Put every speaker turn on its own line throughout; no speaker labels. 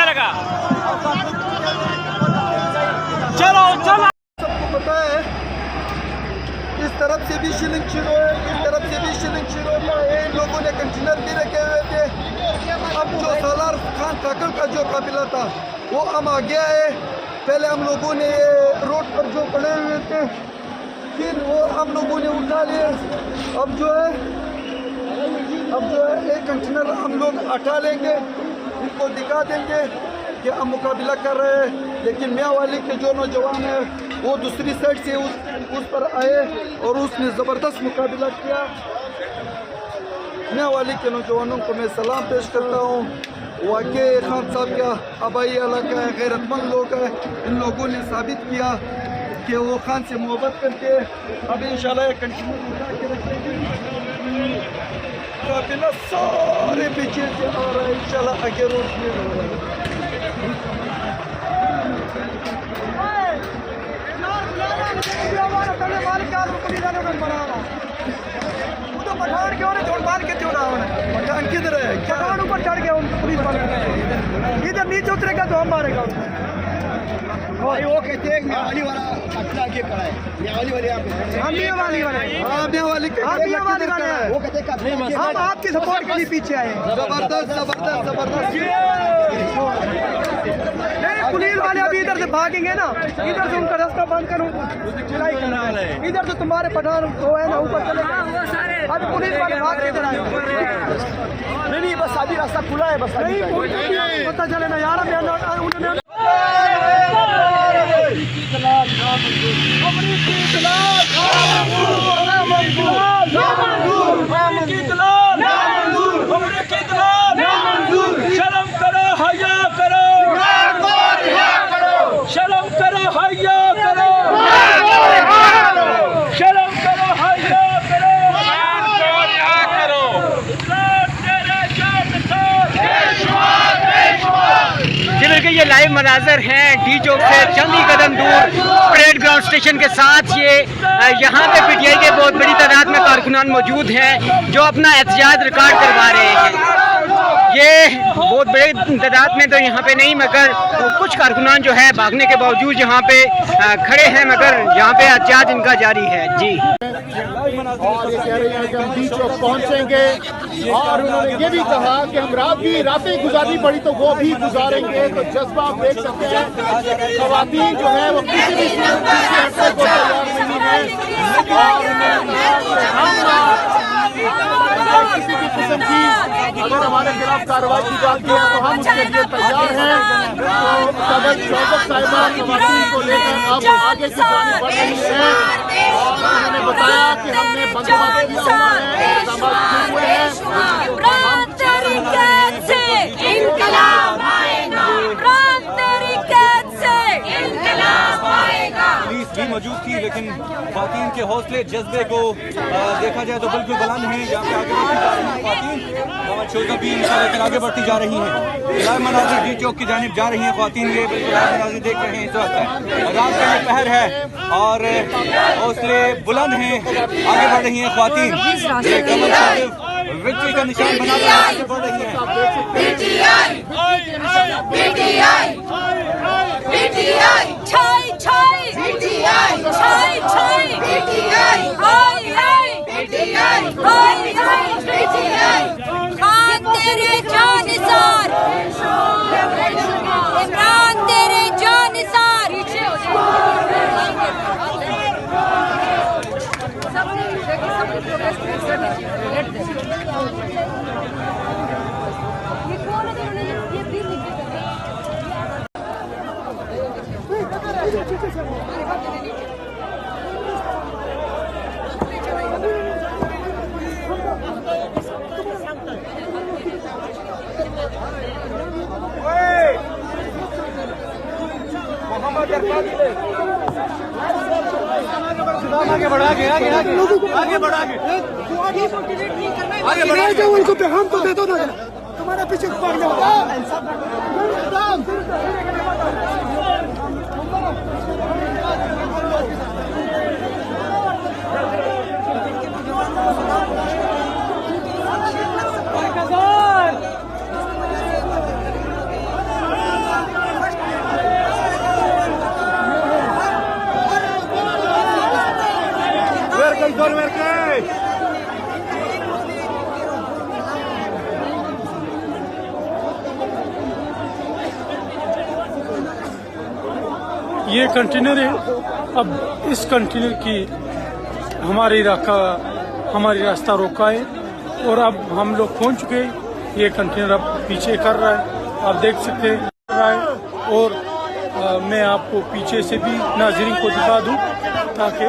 लगा। चलो चलो।
सबको पता है इस तरफ से भी शिलिंग शुरू है, इस तरफ से भी शिलिंग शुरू होता है। इन लोगों ने कंटेनर भी रखे हुए थे। अब जो सालार खान काकड़ का जो काफिला था वो अब आ गया है। पहले हम लोगों ने रोड पर जो पड़े हुए थे फिर वो हम लोगों ने उठा लिए। अब जो है एक कंटेनर हम लोग हटा लेंगे, इनको दिखा देंगे कि हम मुकाबला कर रहे हैं। लेकिन मियाँ वाली के जो नौजवान है वो दूसरी साइड से उस पर आए और उसने ज़बरदस्त मुकाबला किया। मियाँ वाली के नौजवानों को मैं सलाम पेश करता हूँ। वाकई खान साहब का आबाई इलाका है, गैरतमंद लोग हैं। इन लोगों ने साबित किया कि वो खान से मोहब्बत करके अब इंशाल्लाह कंटिन्यू उठा के रखेंगे। काफिला सारे पीछे से आ रहा है, इंशाल्लाह आगे रोड में पठान क्यों नहीं छोड़ बांध के क्यों रहा है? पठान किधर है? पठान ऊपर चढ़ गया पुलिस वाले, इधर नीचे उतरेगा तो हम मारेगा उसको। भाई वो कहते हैं मियावाली वाला काफिला आगे खड़ा है, मियावाली वाले यहाँ पे। हम मियावाली वाले, हाँ मियावाली वाले हैं। वो कहते हैं हम आपकी सपोर्ट के लिए पीछे आए। जबरदस्त जबरदस्त जबरदस्त। पुलिस वाले अभी इधर से भागेंगे ना, इधर से उनका रास्ता बंद करूँ, इधर से तुम्हारे पठान वो है ना ऊपर चले गए। अभी पुलिस वाले भाग के इधर आए। नहीं बस अभी रास्ता खुला है, बस नहीं पता चले ना यार। उन्होंने
शर्म करो हया करो, शर्म करो हया करो, शर्म करो हया करो, जी बिल्कुल ये लाइव मनाजर हैं डी चौक से चंद ही कदम दूर परेड ग्राउंड स्टेशन के साथ। ये यहाँ पे पीटीआई के बहुत बड़ी तादाद में कारकुनान मौजूद हैं जो अपना एहतजाज रिकॉर्ड करवा रहे हैं। ये बहुत बड़े तादाद में तो यहाँ पे नहीं, मगर कुछ कारकुनान जो है भागने के बावजूद यहाँ पे खड़े हैं, मगर यहाँ पे एहतजाज इनका जारी है। जी
और ये कह रहे हैं कि हम डी चौक पहुँचेंगे और उन्होंने ये भी कहा कि हम रातें गुजारनी पड़ी तो वो भी गुजारेंगे। तो जज्बा आप देख सकते हैं, खवातीन जो है वो किसी भी सूरत में को तैयार नहीं है और किसी भी किस्म की अगर हमारे खिलाफ कार्रवाई की जाती है तो हम उसके लिए तैयार हैं। तो सदर चौधरी साहिबा खवातीन को लेकर अब आगे की जानी बढ़ रही है और उन्होंने बताया कि हमने बंदोबस्त किया हुआ है, इंतजाम किए हुए हैं।
पुलिस भी मौजूद थी, लेकिन ख्वातीन के हौसले जज्बे को देखा जाए तो बिल्कुल बुलंद हैं। यहाँ पे आगे बढ़ती जा रही हैं ख्वातीन, शोजा भी लेकिन आगे बढ़ती जा रही हैं। लाइव मनाजिर डी चौक की जानिब जा रही हैं ख्वातीन, ये बिल्कुल लाइव मनाजिर देख रहे हैं इस वक्त। रात का ये पहर है और हौसले बुलंद हैं, आगे बढ़ रही हैं ख्वातीन। विक्ट्री का निशान बना कर आगे बढ़ रही हैं।
आगे बढ़ा के आगे बढ़ा के
उनको पे हम तो दे दो ना, तुम्हारे पीछे
ये कंटेनर है। अब इस कंटेनर की हमारी रास्ता रोका है और अब हम लोग पहुंच चुके हैं। ये कंटेनर अब पीछे कर रहा है, आप देख सकते हैं और मैं आपको पीछे से भी नाज़रीन को दिखा दूं ताकि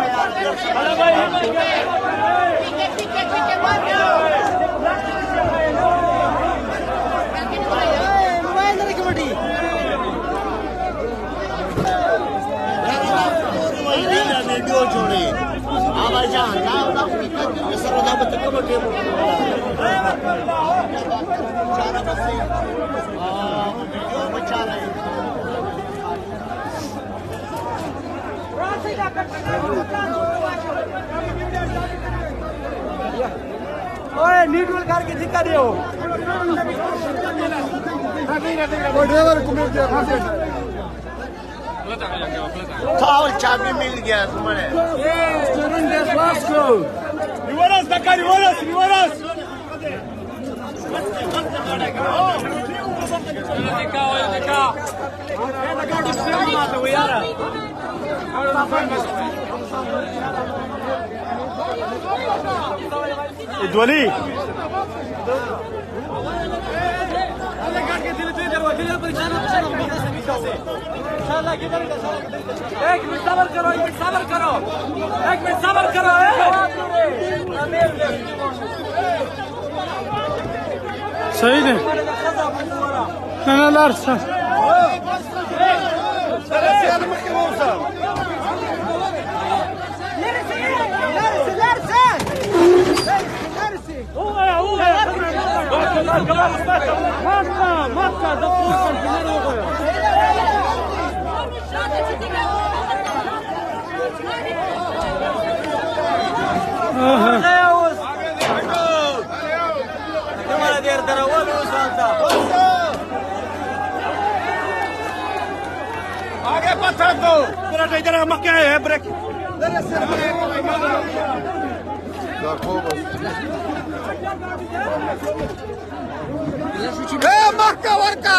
वीडियो जोड़े आवाज
नीट करके दिखा दियो
खाओ चाबी मिल गया तुम्हारे
द्वली
एक मिनट सबर करो, एक मिनट सबर करो।
सही है
आगे पत्थर दो इधर मक्का है ब्रेक मक्का वर्का